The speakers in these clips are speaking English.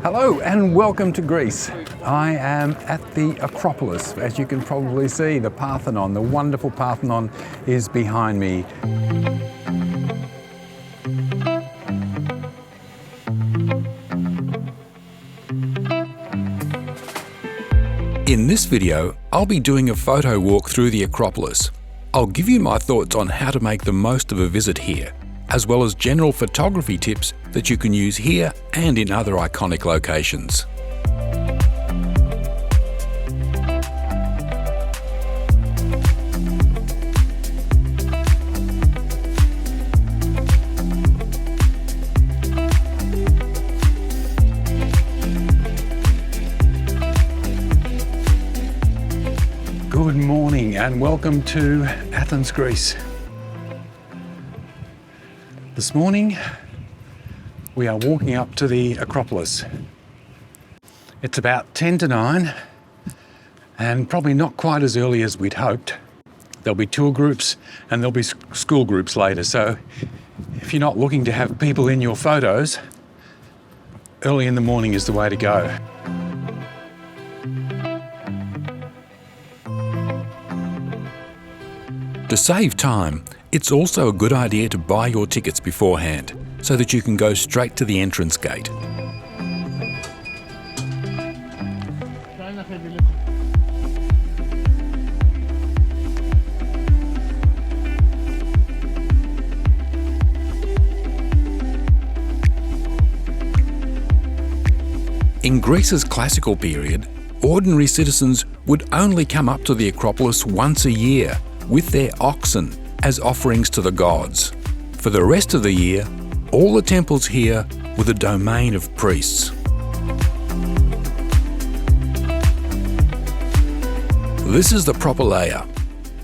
Hello and welcome to Greece. I am at the Acropolis. As you can probably see, the Parthenon, the wonderful Parthenon, is behind me. In this video, I'll be doing a photo walk through the Acropolis. I'll give you my thoughts on how to make the most of a visit here, as well as general photography tips that you can use here and in other iconic locations. Good morning and welcome to Athens, Greece. This morning we are walking up to the Acropolis. It's about 10 to 9 and probably not quite as early as we'd hoped. There'll be tour groups and there'll be school groups later, so if you're not looking to have people in your photos, early in the morning is the way to go. To save time, it's also a good idea to buy your tickets beforehand so that you can go straight to the entrance gate. In Greece's classical period, ordinary citizens would only come up to the Acropolis once a year with their oxen as offerings to the gods. For the rest of the year, all the temples here were the domain of priests. This is the Propylaea,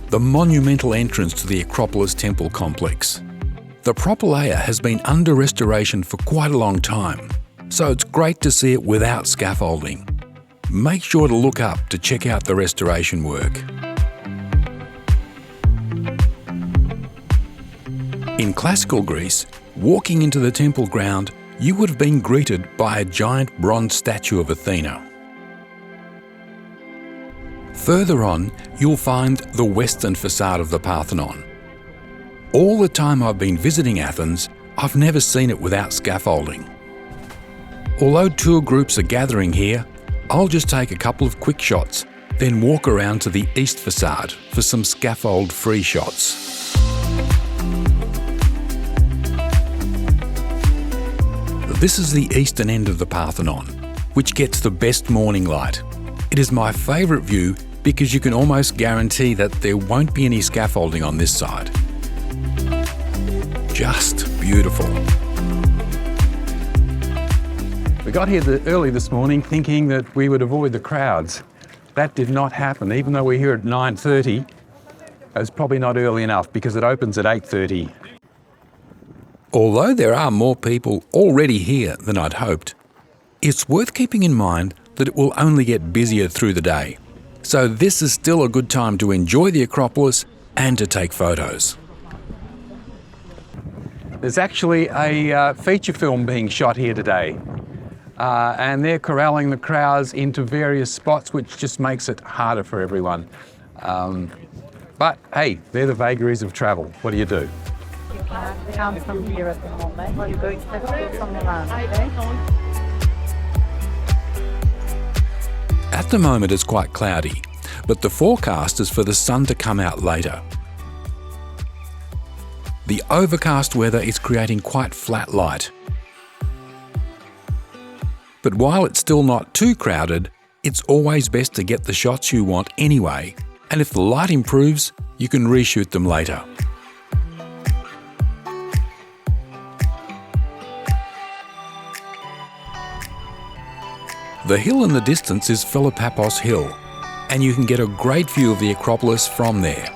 the monumental entrance to the Acropolis temple complex. The Propylaea has been under restoration for quite a long time, so it's great to see it without scaffolding. Make sure to look up to check out the restoration work. In classical Greece, walking into the temple ground, you would have been greeted by a giant bronze statue of Athena. Further on, you'll find the western facade of the Parthenon. All the time I've been visiting Athens, I've never seen it without scaffolding. Although tour groups are gathering here, I'll just take a couple of quick shots, then walk around to the east facade for some scaffold-free shots. This is the eastern end of the Parthenon, which gets the best morning light. It is my favourite view because you can almost guarantee that there won't be any scaffolding on this side. Just beautiful. We got here early this morning thinking that we would avoid the crowds. That did not happen. Even though we're here at 9:30, it's probably not early enough because it opens at 8:30. Although there are more people already here than I'd hoped, it's worth keeping in mind that it will only get busier through the day. So this is still a good time to enjoy the Acropolis and to take photos. There's actually a feature film being shot here today. And they're corralling the crowds into various spots, which just makes it harder for everyone. But hey, they're the vagaries of travel. What do you do? Come from here at the moment. You're going to have to go from around, okay? At the moment it's quite cloudy, but the forecast is for the sun to come out later. The overcast weather is creating quite flat light. But while it's still not too crowded, it's always best to get the shots you want anyway, and if the light improves, you can reshoot them later. The hill in the distance is Philippopos Hill, and you can get a great view of the Acropolis from there.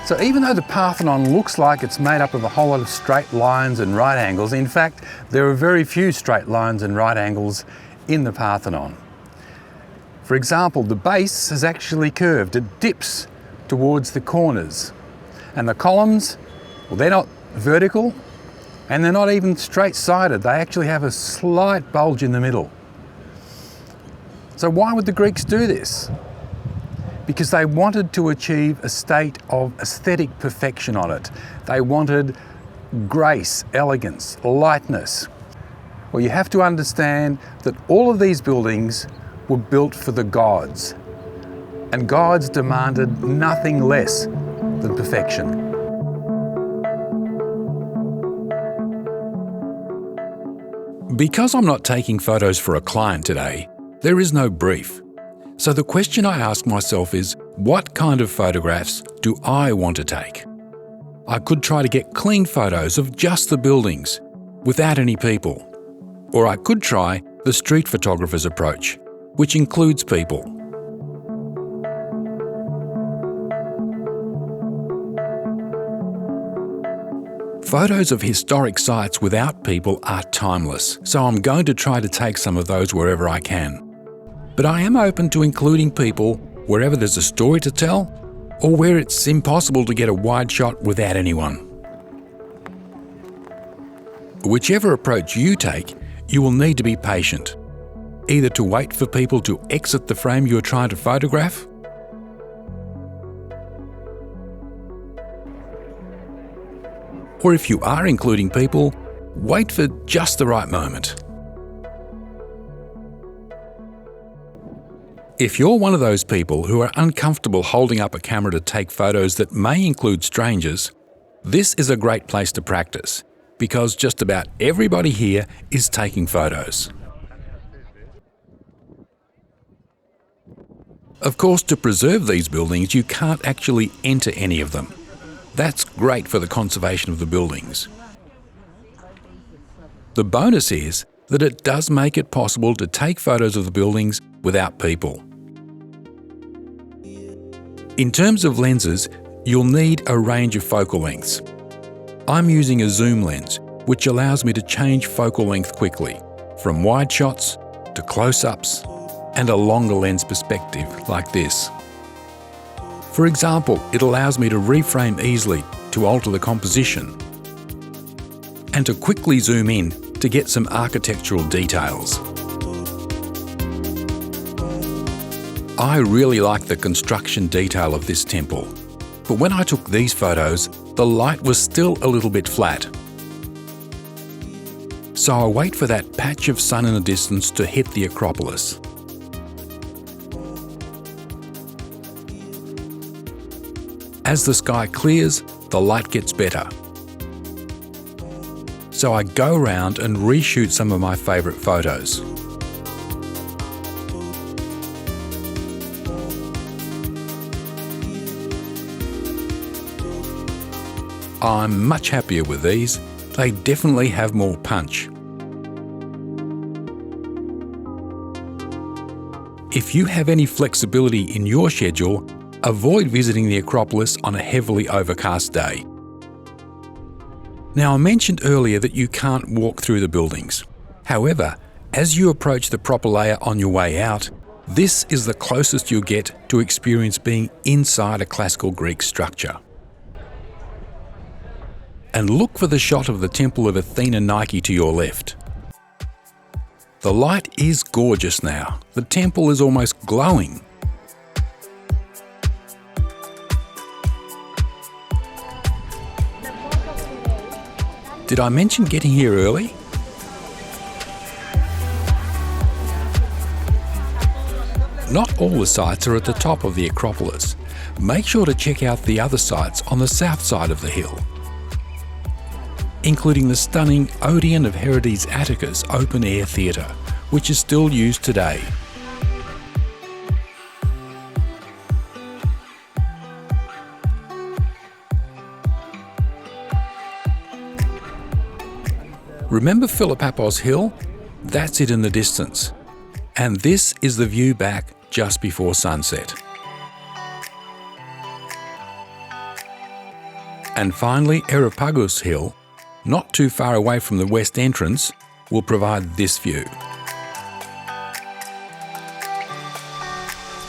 So even though the Parthenon looks like it's made up of a whole lot of straight lines and right angles, in fact, there are very few straight lines and right angles in the Parthenon. For example, the base is actually curved. It dips towards the corners. And the columns, well, they're not vertical, And they're not even straight-sided. They actually have a slight bulge in the middle. So why would the Greeks do this? Because they wanted to achieve a state of aesthetic perfection on it. They wanted grace, elegance, lightness. Well, you have to understand that all of these buildings were built for the gods, and gods demanded nothing less than perfection. Because I'm not taking photos for a client today, there is no brief. So the question I ask myself is, what kind of photographs do I want to take? I could try to get clean photos of just the buildings, without any people. Or I could try the street photographer's approach, which includes people. Photos of historic sites without people are timeless, so I'm going to try to take some of those wherever I can. But I am open to including people wherever there's a story to tell, or where it's impossible to get a wide shot without anyone. Whichever approach you take, you will need to be patient, either to wait for people to exit the frame you are trying to photograph, or if you are including people, wait for just the right moment. If you're one of those people who are uncomfortable holding up a camera to take photos that may include strangers, this is a great place to practice, because just about everybody here is taking photos. Of course, to preserve these buildings, you can't actually enter any of them. That's great for the conservation of the buildings. The bonus is that it does make it possible to take photos of the buildings without people. In terms of lenses, you'll need a range of focal lengths. I'm using a zoom lens, which allows me to change focal length quickly, from wide shots to close-ups and a longer lens perspective like this. For example, it allows me to reframe easily to alter the composition and to quickly zoom in to get some architectural details. I really like the construction detail of this temple, but when I took these photos, the light was still a little bit flat. So I wait for that patch of sun in the distance to hit the Acropolis. As the sky clears, the light gets better. So I go around and reshoot some of my favourite photos. I'm much happier with these. They definitely have more punch. If you have any flexibility in your schedule, avoid visiting the Acropolis on a heavily overcast day. Now, I mentioned earlier that you can't walk through the buildings. However, as you approach the proper layer on your way out, this is the closest you'll get to experience being inside a classical Greek structure. And look for the shot of the Temple of Athena Nike to your left. The light is gorgeous now. The temple is almost glowing. Did I mention getting here early? Not all the sites are at the top of the Acropolis. Make sure to check out the other sites on the south side of the hill, including the stunning Odeon of Herodes Atticus open-air theatre, which is still used today. Remember Philippopos Hill? That's it in the distance. And this is the view back just before sunset. And finally, Areopagus Hill, not too far away from the west entrance, will provide this view.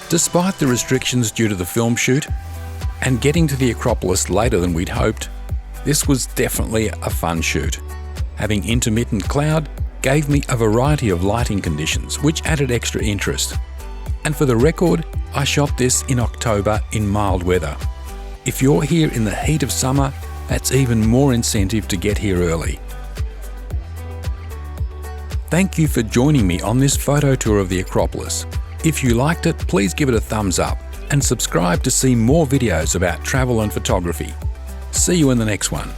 Despite the restrictions due to the film shoot, and getting to the Acropolis later than we'd hoped, this was definitely a fun shoot. Having intermittent cloud gave me a variety of lighting conditions, which added extra interest. And for the record, I shot this in October in mild weather. If you're here in the heat of summer, that's even more incentive to get here early. Thank you for joining me on this photo tour of the Acropolis. If you liked it, please give it a thumbs up and subscribe to see more videos about travel and photography. See you in the next one.